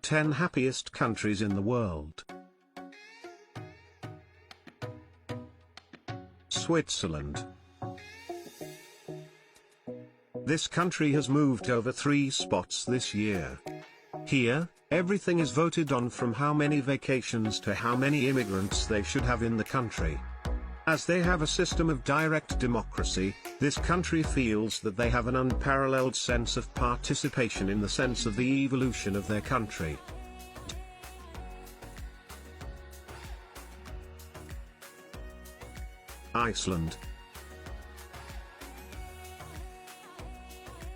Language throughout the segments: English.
10 happiest countries in the world. Switzerland. This country has moved over 3 spots this year. Here, everything is voted on, from how many vacations to how many immigrants they should have in the country. As they have a system of direct democracy, this country feels that they have an unparalleled sense of participation in the sense of the evolution of their country. Iceland.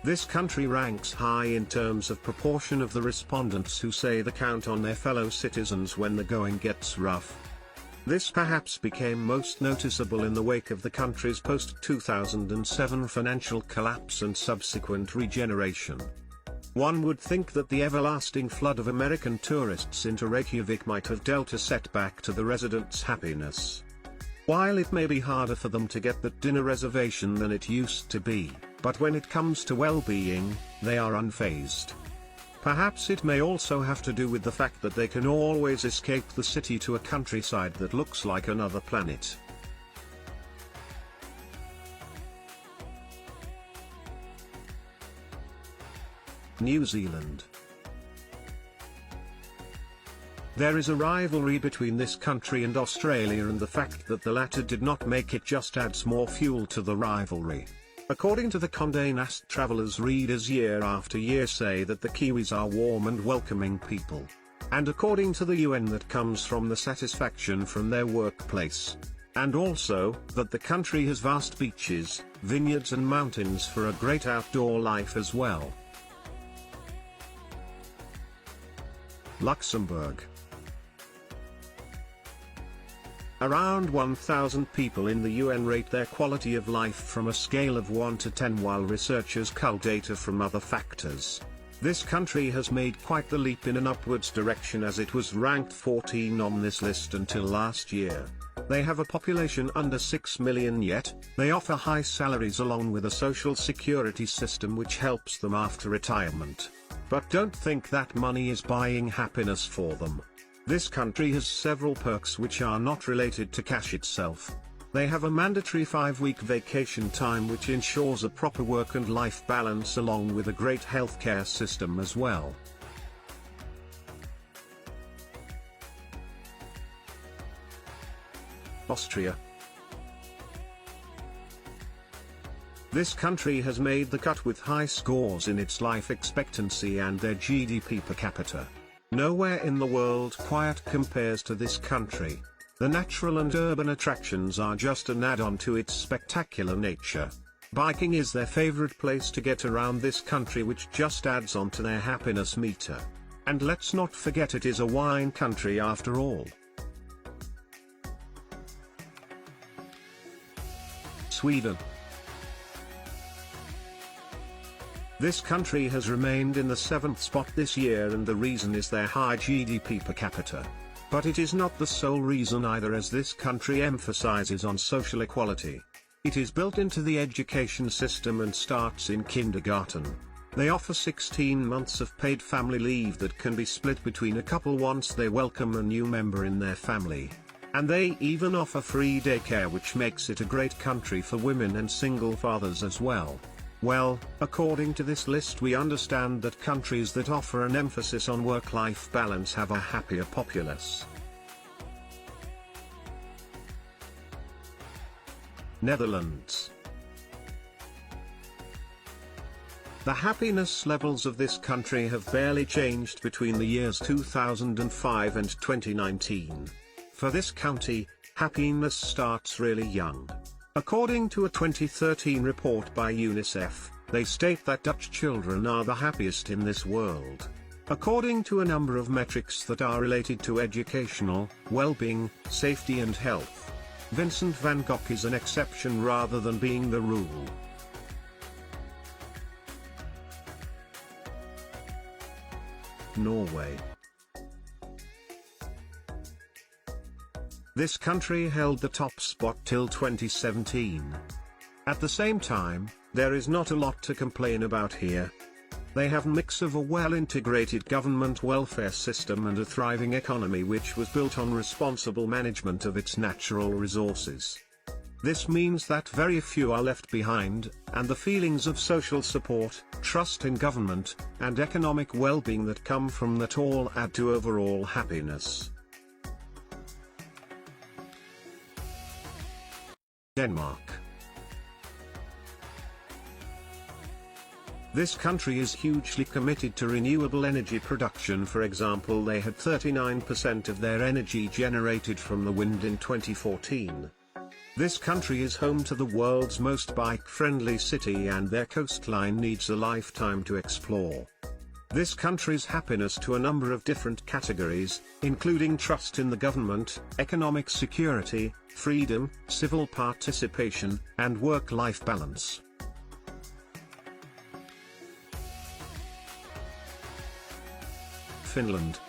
This country ranks high in terms of proportion of the respondents who say they count on their fellow citizens when the going gets rough. This perhaps became most noticeable in the wake of the country's post-2007 financial collapse and subsequent regeneration. One would think that the everlasting flood of American tourists into Reykjavik might have dealt a setback to the residents' happiness. While it may be harder for them to get that dinner reservation than it used to be, but when it comes to well-being, they are unfazed. Perhaps it may also have to do with the fact that they can always escape the city to a countryside that looks like another planet. New Zealand. There is a rivalry between this country and Australia, and the fact that the latter did not make it just adds more fuel to the rivalry. According to the Condé Nast Travelers, readers year after year say that the Kiwis are warm and welcoming people. And according to the UN, that comes from the satisfaction from their workplace. And also, that the country has vast beaches, vineyards and mountains for a great outdoor life as well. Luxembourg. Around 1,000 people in the UN rate their quality of life from a scale of 1 to 10, while researchers cull data from other factors. This country has made quite the leap in an upwards direction, as it was ranked 14 on this list until last year. They have a population under 6 million, yet they offer high salaries along with a social security system which helps them after retirement. But don't think that money is buying happiness for them. This country has several perks which are not related to cash itself. They have a mandatory 5-week vacation time which ensures a proper work and life balance, along with a great healthcare system as well. Austria. This country has made the cut with high scores in its life expectancy and their GDP per capita. Nowhere in the world quite compares to this country. The natural and urban attractions are just an add-on to its spectacular nature. Biking is their favorite place to get around this country, which just adds on to their happiness meter. And let's not forget, it is a wine country after all. Sweden. This country has remained in the 7th spot this year, and the reason is their high GDP per capita. But it is not the sole reason either, as this country emphasizes on social equality. It is built into the education system and starts in kindergarten. They offer 16 months of paid family leave that can be split between a couple once they welcome a new member in their family. And they even offer free daycare, which makes it a great country for women and single fathers as well. Well, according to this list, we understand that countries that offer an emphasis on work-life balance have a happier populace. Netherlands. The happiness levels of this country have barely changed between the years 2005 and 2019. For this county, happiness starts really young. According to a 2013 report by UNICEF, they state that Dutch children are the happiest in this world. According to a number of metrics that are related to educational, well-being, safety and health. Vincent van Gogh is an exception rather than being the rule. Norway. This country held the top spot till 2017. At the same time, there is not a lot to complain about here. They have a mix of a well-integrated government welfare system and a thriving economy which was built on responsible management of its natural resources. This means that very few are left behind, and the feelings of social support, trust in government, and economic well-being that come from that all add to overall happiness. Denmark. This country is hugely committed to renewable energy production. For example, they had 39% of their energy generated from the wind in 2014. This country is home to the world's most bike-friendly city, and their coastline needs a lifetime to explore. This country's happiness to a number of different categories, including trust in the government, economic security, freedom, civil participation, and work-life balance. Finland.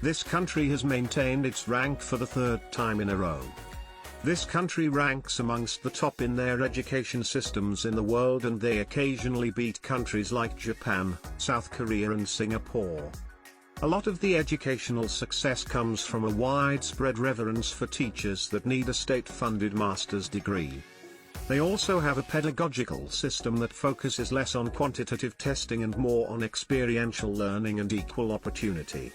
This country has maintained its rank for the third time in a row. This country ranks amongst the top in their education systems in the world, and they occasionally beat countries like Japan, South Korea and Singapore. A lot of the educational success comes from a widespread reverence for teachers that need a state-funded master's degree. They also have a pedagogical system that focuses less on quantitative testing and more on experiential learning and equal opportunity.